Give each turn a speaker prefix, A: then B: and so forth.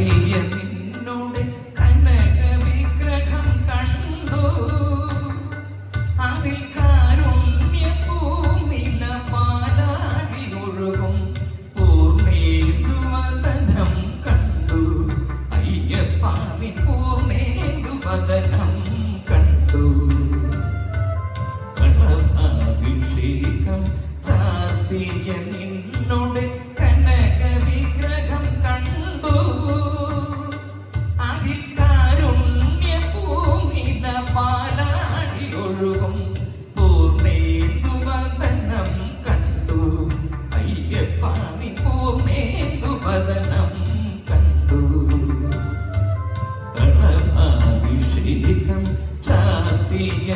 A: നിന്നോട് കനക വിഗ്രഹം കണ്ടു അതിൽ കാരുണ്യ പൂമില പാലാഴി ഒഴുകും പൂർണ്ണേന്ദുവദനം കണ്ടു അയ്യപ്പാവിൻ പൂർണ്ണേന്ദുവദനം കണ്ടു കളഭാഭിഷേകം ചാർത്തിയ നിന്നോട് കനക വിഗ്രഹം കണ്ടു അതിൽ കാരുണ്യ പൂമില പാലാഴി ഒഴുകും പൂർണ്ണേന്ദുവദനം കണ്ടു അയ്യപ്പാവിൻ പൂർണ്ണേന്ദുവദനം കണ്ടു കളഭാഭിഷേകം ചാർത്തിയ